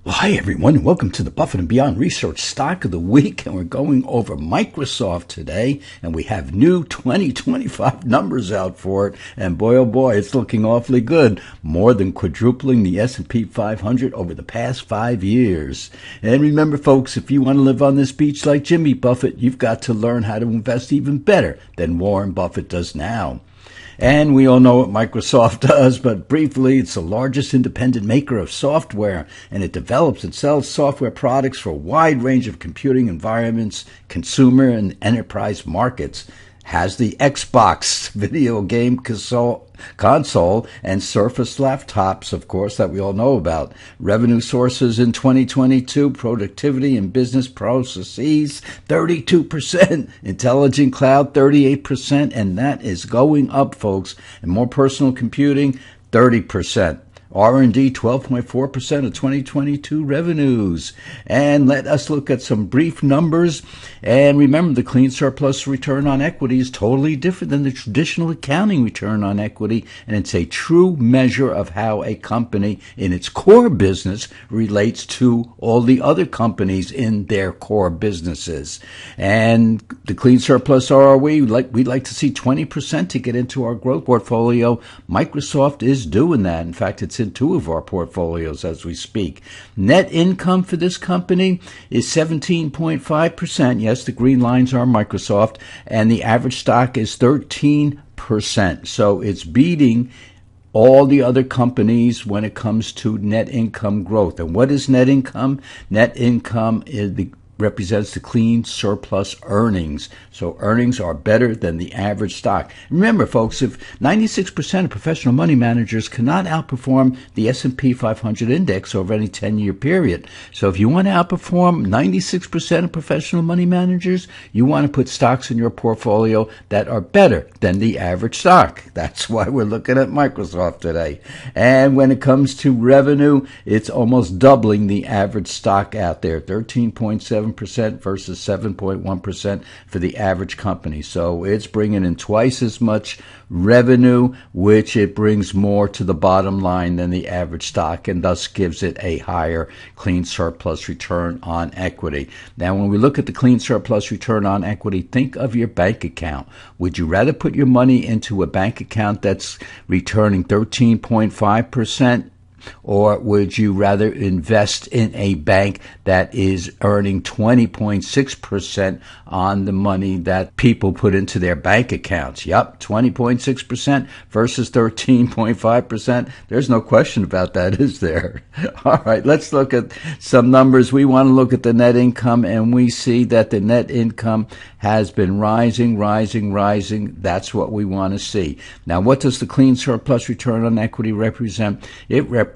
Well, hi everyone, and welcome to the Buffett and Beyond Research Stock of the Week, and we're going over Microsoft today, and we have new 2025 numbers out for it, and boy oh boy, it's looking awfully good, more than quadrupling the S&P 500 over the past 5 years. And remember folks, if you want to live on this beach like Jimmy Buffett, you've got to learn how to invest even better than Warren Buffett does now. And we all know what Microsoft does, but briefly, it's the largest independent maker of software, and it develops and sells software products for a wide range of computing environments, consumer and enterprise markets. Has the Xbox video game console and Surface laptops, of course, that we all know about. Revenue sources in 2022, productivity and business processes, 32%, intelligent cloud, 38%, and that is going up, folks. And more personal computing, 30%. R&D, 12.4% of 2022 revenues. And let us look at some brief numbers. And remember, the clean surplus return on equity is totally different than the traditional accounting return on equity. And it's a true measure of how a company in its core business relates to all the other companies in their core businesses. And the clean surplus ROE, we'd like to see 20% to get into our growth portfolio. Microsoft is doing that. In fact, it's in two of our portfolios as we speak. Net income for this company is 17.5%. Yes, the green lines are Microsoft, and the average stock is 13%. So it's beating all the other companies when it comes to net income growth. And what is net income? Net income represents the clean surplus earnings. So earnings are better than the average stock. Remember, folks, if 96% of professional money managers cannot outperform the S&P 500 index over any 10-year period. So if you want to outperform 96% of professional money managers, you want to put stocks in your portfolio that are better than the average stock. That's why we're looking at Microsoft today. And when it comes to revenue, it's almost doubling the average stock out there, 13.7% versus 7.1% for the average company. So it's bringing in twice as much revenue, which it brings more to the bottom line than the average stock, and thus gives it a higher clean surplus return on equity. Now, when we look at the clean surplus return on equity, think of your bank account. Would you rather put your money into a bank account that's returning 13.5%? Or would you rather invest in a bank that is earning 20.6% on the money that people put into their bank accounts? Yep, 20.6% versus 13.5%. There's no question about that, is there? All right, let's look at some numbers. We want to look at the net income, and we see that the net income has been rising. That's what we want to see. Now, what does the clean surplus return on equity represent? It represents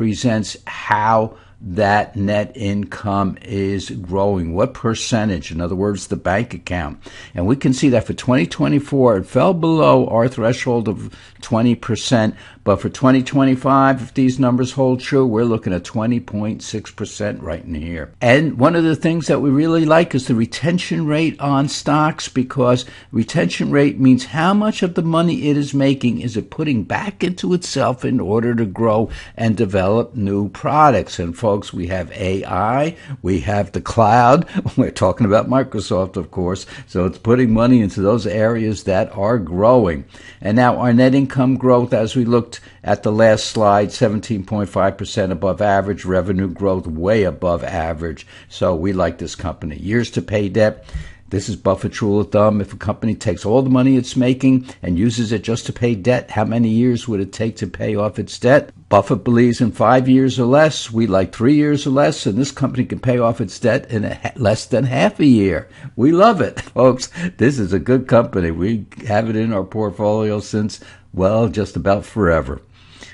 how that net income is growing. What percentage? In other words, the bank account. And we can see that for 2024, it fell below our threshold of 20%. But for 2025, if these numbers hold true, we're looking at 20.6% right in here. And one of the things that we really like is the retention rate on stocks, because retention rate means how much of the money it is making is it putting back into itself in order to grow and develop new products. And folks, we have AI, we have the cloud, we're talking about Microsoft, of course, so it's putting money into those areas that are growing. And now our net income growth, as we looked at the last slide, 17.5% above average, revenue growth way above average. So we like this company. Years to pay debt. This is Buffett's rule of thumb. If a company takes all the money it's making and uses it just to pay debt, how many years would it take to pay off its debt? Buffett believes in 5 years or less. We like 3 years or less, and this company can pay off its debt in less than half a year. We love it, folks. This is a good company. We have it in our portfolio since, well, just about forever.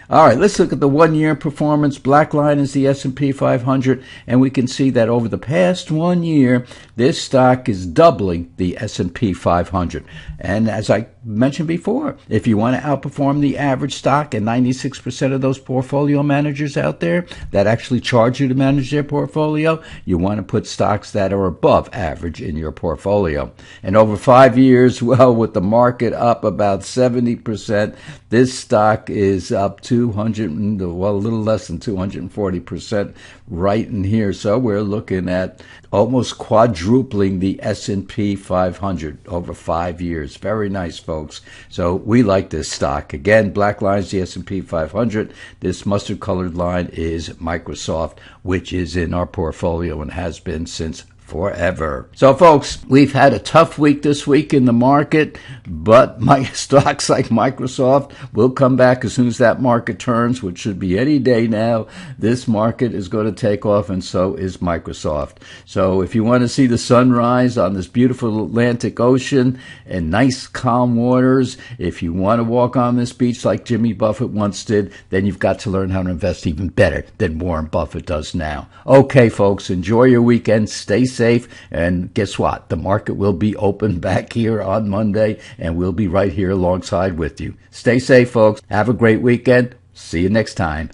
All right, let's look at the 1 year performance. Black line is the S&P 500, and we can see that over the past 1 year, this stock is doubling the S&P 500. And as I mentioned before, if you want to outperform the average stock, and 96% of those portfolio managers out there that actually charge you to manage their portfolio, you want to put stocks that are above average in your portfolio. And over 5 years, well, with the market up about 70%, this stock is up 200, well, a little less than 240% right in here. So we're looking at almost quadrupling the S&P 500 over 5 years. Very nice, folks. So we like this stock. Again, black line's the S&P 500. This mustard-colored line is Microsoft, which is in our portfolio and has been since forever. So, folks, we've had a tough week this week in the market, but my stocks like Microsoft will come back as soon as that market turns, which should be any day now. This market is going to take off, and so is Microsoft. So if you want to see the sunrise on this beautiful Atlantic Ocean and nice calm waters, if you want to walk on this beach like Jimmy Buffett once did, then you've got to learn how to invest even better than Warren Buffett does now. Okay, folks, enjoy your weekend. Stay safe, and guess what? The market will be open back here on Monday, and we'll be right here alongside with you. Stay safe, folks. Have a great weekend. See you next time.